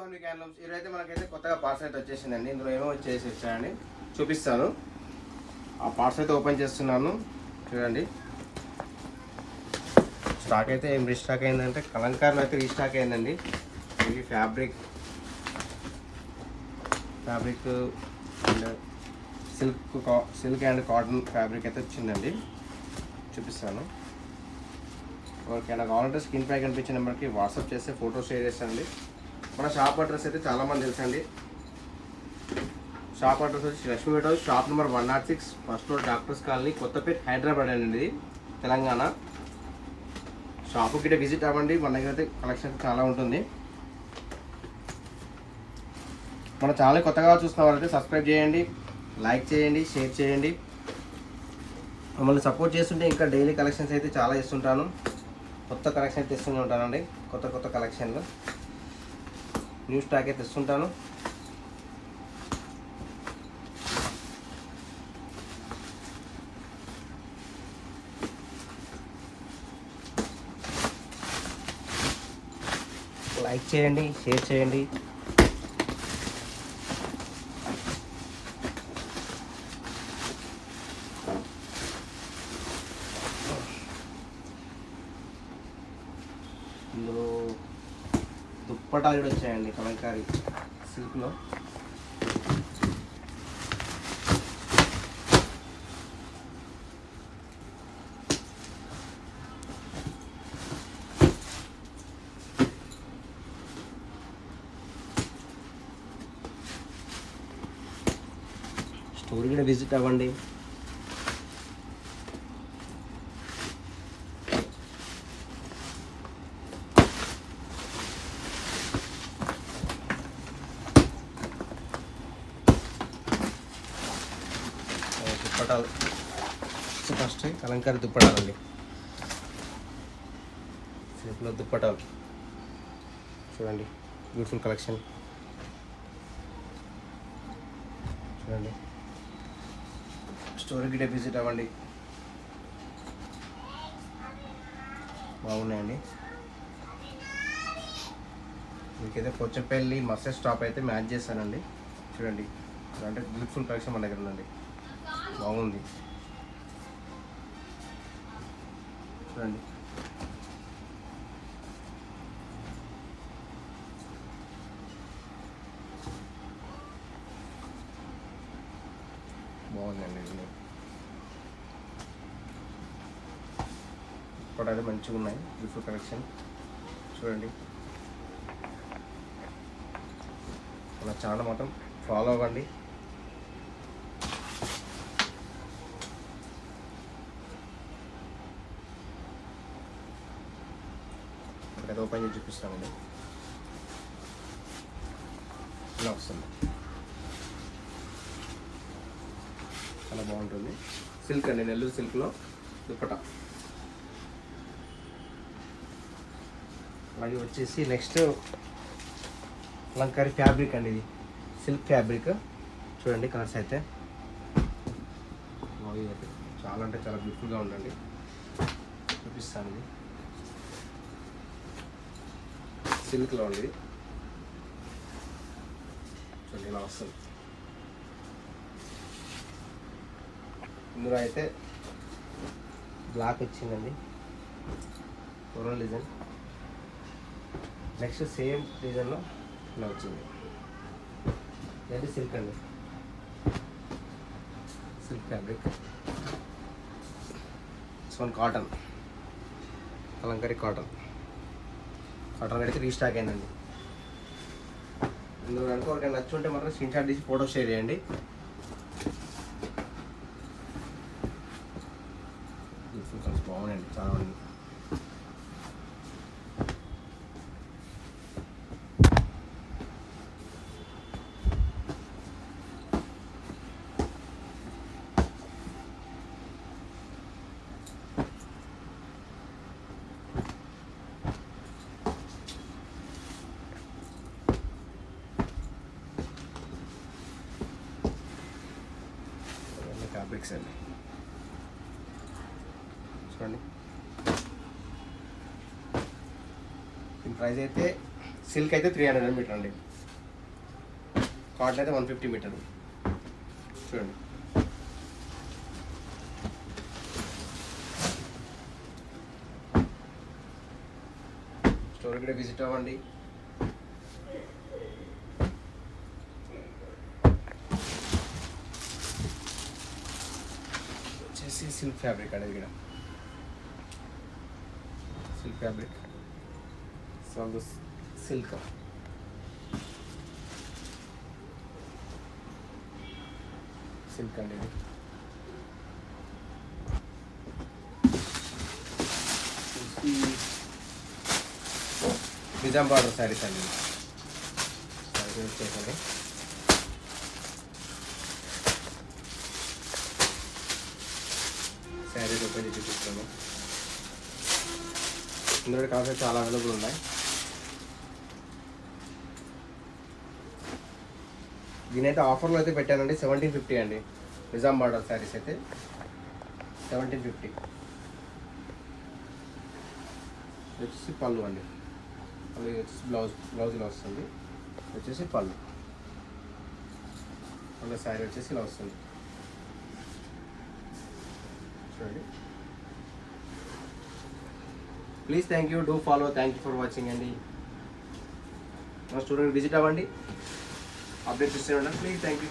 Family handlooms ఈరోజైతే మనకైతే కొత్తగా పార్సల్ అయితే వచ్చేసిందండి. ఇందులో ఏమో వచ్చాయండి చూపిస్తాను. ఆ పార్సల్ అయితే ఓపెన్ చేస్తున్నాను చూడండి. స్టాక్ అయితే ఏం రీస్టాక్ అయిందంటే కలంకారీలో అయితే రీస్టాక్ అయిందండి. ఇది fabric and silk and cotton fabric అయితే వచ్చిందండి. చూపిస్తాను. ఎవరికైనా కావాలంటే స్క్రీన్ పై కనిపించే నెంబర్కి వాట్సాప్ చేస్తే ఫోటో షేర్ చేస్తానండి. మన షాప్ అడ్రస్ అయితే చాలామంది తెలుసండి. షాప్ అడ్రస్ వచ్చి Lakshmi house, shop number 106, first floor, doctors colony, Kothapet, Hyderabad అండి. ఇది తెలంగాణ. షాప్కి గిట్ట విజిట్ అవ్వండి. మన దగ్గర అయితే కలెక్షన్ చాలా ఉంటుంది. మన ఛానల్ కొత్తగా చూస్తున్న వాళ్ళైతే సబ్స్క్రైబ్ చేయండి, లైక్ చేయండి, షేర్ చేయండి. మమ్మల్ని సపోర్ట్ చేస్తుంటే ఇంకా డైలీ కలెక్షన్స్ అయితే చాలా ఇస్తుంటాను. కొత్త కలెక్షన్ అయితే ఇస్తూనే ఉంటానండి. కొత్త కలెక్షన్లు న్యూ స్టాక్ అయితే ఇస్తుంటాను. లైక్ చేయండి, షేర్ చేయండి. ఇందులో దుప్పటాలు కూడా వచ్చాయండి కలంకారీ సిల్క్లో. స్టోర్ కూడా విజిట్ అవ్వండి. దుప్పటాలు ఫస్ట్ కలంకారీ దుప్పటాలు అండి. సిల్క్లో దుప్పటాలు చూడండి. బ్యూటిఫుల్ కలెక్షన్ చూడండి. స్టోర్ గిట్టే విజిట్ అవ్వండి. బాగున్నాయండి. మీకైతే పోచంపల్లి మస్టర్డ్ స్టాప్ అయితే మ్యాచ్ చేశానండి. చూడండి. అంటే బ్యూటిఫుల్ కలెక్షన్ మన దగ్గర ఉందండి. బాగుంది చూడండి. బాగుందండి. ఇది కూడా అది మంచిగా ఉన్నాయి. బ్యూటిఫుల్ కలెక్షన్ చూడండి. మన ఛానల్ మాత్రం ఫాలో అవ్వండి. అది ఓపెన్ చేసి చూపిస్తామండి. ఇలా వస్తుంది. చాలా బాగుంటుంది. సిల్క్ అండి, నెల్లూరు సిల్క్లో దుప్పటా. అలాగే వచ్చేసి నెక్స్ట్ కలంకారీ ఫ్యాబ్రిక్ అండి. ఇది సిల్క్ ఫ్యాబ్రిక్ చూడండి. కలర్స్ అయితే చాలా అంటే చాలా బ్యూటిఫుల్గా ఉందండి. చూపిస్తాను. ఇది సిల్క్లో ఉంది చూడండి. ఇలా వస్తుంది. ఇందులో అయితే బ్లాక్ వచ్చిందండి, కోరల్ డిజైన్. నెక్స్ట్ సేమ్ డిజైన్లో ఇలా వచ్చింది. ఇదండి సిల్క్ అండి, silk fabric. Cotton, Kalamkari cotton అయితే రీస్టాక్ అయిందండి. ఇందులో కనుక ఎవరికైనా నచ్చుంటే మాత్రం స్క్రీన్ షాట్ తీసి ఫోటో షేర్ చేయండి. బాగున్నాయండి, చాలా బాగుంది. ఫ్యాబ్రిక్స్ అండి చూడండి. దీని ప్రైస్ అయితే సిల్క్ అయితే 300 మీటర్ అండి. కాటన్ అయితే 150 మీటర్. చూడండి స్టోర్ కూడా విజిట్ అవ్వండి. వచ్చేసి సిల్క్ ఫ్యాబ్రిక్ అనేది కూడా సిల్క్ ఫ్యాబ్రిక్ సిల్క్ సిల్క్ అండి ఇది. నిజాం బార్డర్ శారీస్ అండి. శారీ వచ్చేసండి శారీ ఓపెన్ చేసి చూపిస్తాను. ఇందులో కాన్సెప్ట్ చాలా అవైలబుల్ ఉన్నాయి. దీనైతే ఆఫర్లో అయితే పెట్టానండి 1750 అండి. నిజాం బార్డర్ శారీస్ అయితే 1750. వచ్చేసి పళ్ళు అండి. పళ్ళు వచ్చేసి బ్లౌజ్ ఇలా వస్తుంది. వచ్చేసి పళ్ళు అలా శారీ వచ్చేసి ఇలా వస్తుంది. చూడండి. Please thank you, do follow, thank you for watching అండి. మా స్టూడెంట్ విజిట్ అవ్వండి, అప్డేట్స్ ఇస్తూనే ఉండండి. Please thank you.